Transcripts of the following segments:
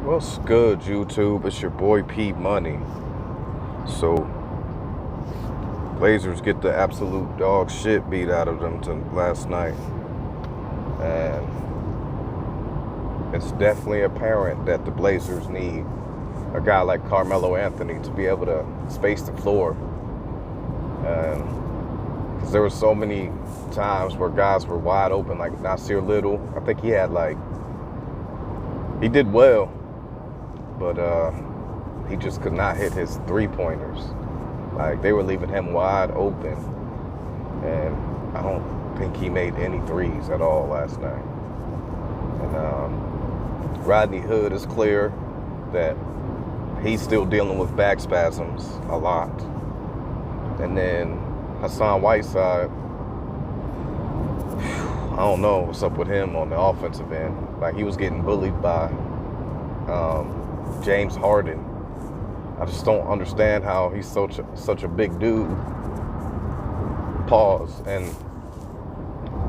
What's good, YouTube? It's your boy P Money. So, Blazers get the absolute dog shit beat out of them last night. And it's definitely apparent that the Blazers need a guy like Carmelo Anthony to be able to space the floor. And because there were so many times where guys were wide open, like Nasir Little. I think he did well, but he just could not hit his three-pointers. Like, they were leaving him wide open, and I don't think he made any threes at all last night. And Rodney Hood is clear that he's still dealing with back spasms a lot. And then Hassan Whiteside, I don't know what's up with him on the offensive end. Like, he was getting bullied by James Harden. I just don't understand how he's such a big dude, and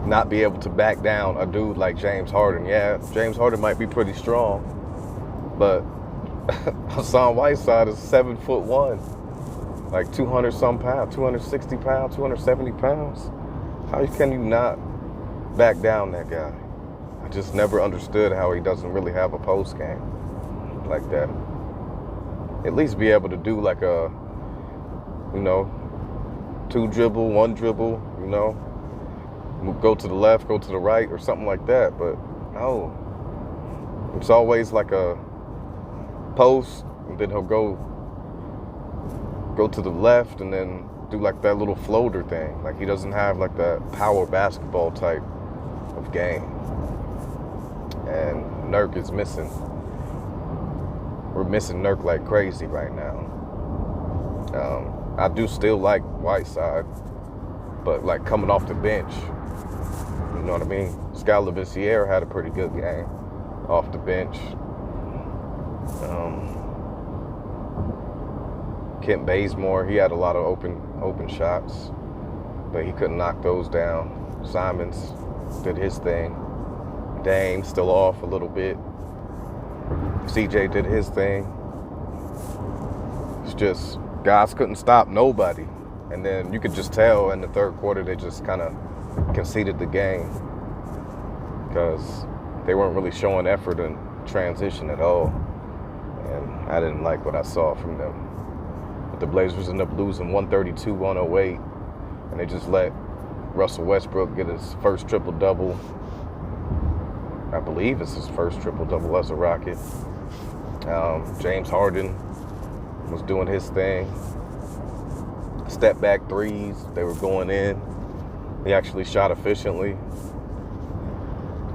not be able to back down a dude like James Harden. Yeah, James Harden might be pretty strong, but Hassan Whiteside is 7'1", like 200 some pounds, 260 pounds, 270 pounds. How can you not back down that guy? I just never understood how he doesn't really have a post game like that. At least be able to do like a, 2 dribble, 1 dribble, go to the left, go to the right, or something like that. But no, it's always like a post, and then he'll go to the left and then do like that little floater thing. Like, he doesn't have like that power basketball type of game. And Nurk is missing. We're missing Nurk like crazy right now. I do still like Whiteside, but like coming off the bench, you know what I mean? Skal Labissière had a pretty good game off the bench. Kent Bazemore, he had a lot of open shots, but he couldn't knock those down. Simons did his thing. Dame still off a little bit. CJ did his thing. It's just guys couldn't stop nobody. And then you could just tell in the third quarter they just kind of conceded the game because they weren't really showing effort in transition at all. And I didn't like what I saw from them. But the Blazers ended up losing 132-108, and they just let Russell Westbrook get his first triple-double. I believe it's his first triple-double as a Rocket. James Harden was doing his thing. Step back threes, they were going in. He actually shot efficiently.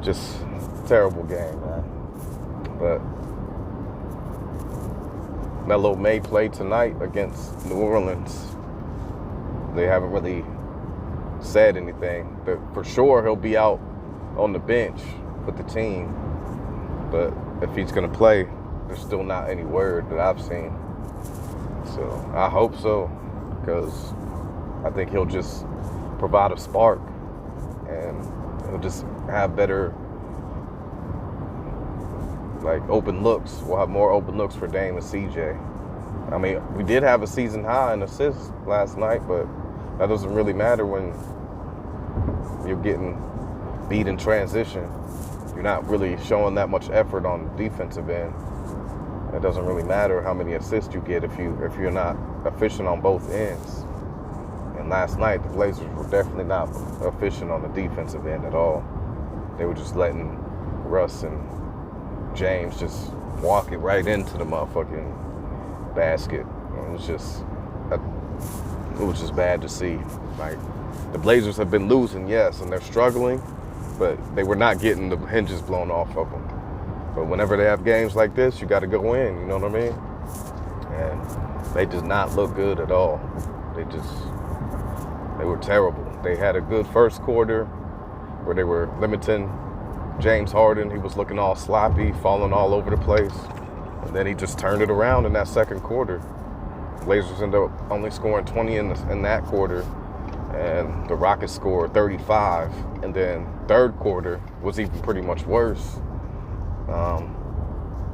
Just terrible game, man. But Melo may play tonight against New Orleans. They haven't really said anything. But for sure, he'll be out on the bench with the team. But if he's going to play, there's still not any word that I've seen. So I hope so, because I think he'll just provide a spark and he'll just have better like open looks. We'll have more open looks for Dame and CJ. I mean, we did have a season high in assists last night, but that doesn't really matter when you're getting beat in transition. You're not really showing that much effort on the defensive end. It doesn't really matter how many assists you get if you're not efficient on both ends. And last night, the Blazers were definitely not efficient on the defensive end at all. They were just letting Russ and James just walk it right into the motherfucking basket. It was just bad to see. Like, the Blazers have been losing, yes, and they're struggling, but they were not getting the hinges blown off of them. But whenever they have games like this, you got to go in, you know what I mean? And they did not look good at all. They were terrible. They had a good first quarter where they were limiting James Harden. He was looking all sloppy, falling all over the place. And then he just turned it around in that second quarter. Blazers ended up only scoring 20 in that quarter, and the Rockets scored 35. And then third quarter was even pretty much worse.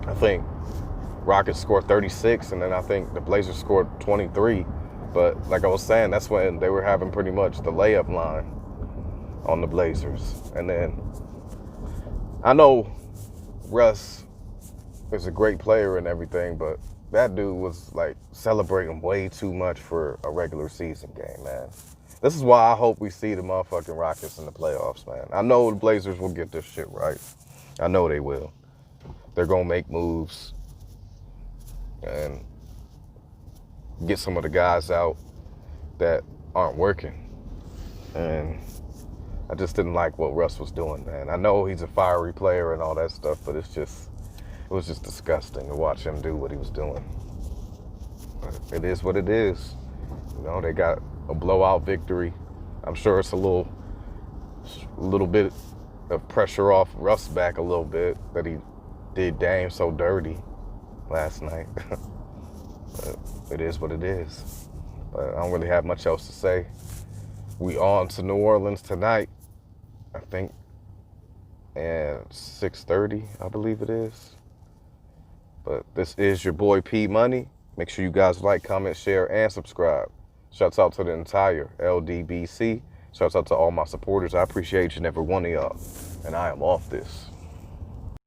I think Rockets scored 36, and then I think the Blazers scored 23. But like I was saying, that's when they were having pretty much the layup line on the Blazers. And then I know Russ is a great player and everything, but that dude was like celebrating way too much for a regular season game, man. This is why I hope we see the motherfucking Rockets in the playoffs, man. I know the Blazers will get this shit right. I know they will. They're going to make moves and get some of the guys out that aren't working. And I just didn't like what Russ was doing, man. I know he's a fiery player and all that stuff, but it was just disgusting to watch him do what he was doing. But it is what it is. You know, they got a blowout victory. I'm sure it's a little bit of pressure off Russ back a little bit that he did Dame so dirty last night. But it is what it is. But I don't really have much else to say. We on to New Orleans tonight, I think, at 6:30, I believe it is. But this is your boy P Money. Make sure you guys like, comment, share, and subscribe. Shouts out to the entire LDBC. Shouts out to all my supporters. I appreciate each and every one of y'all. And I am off this.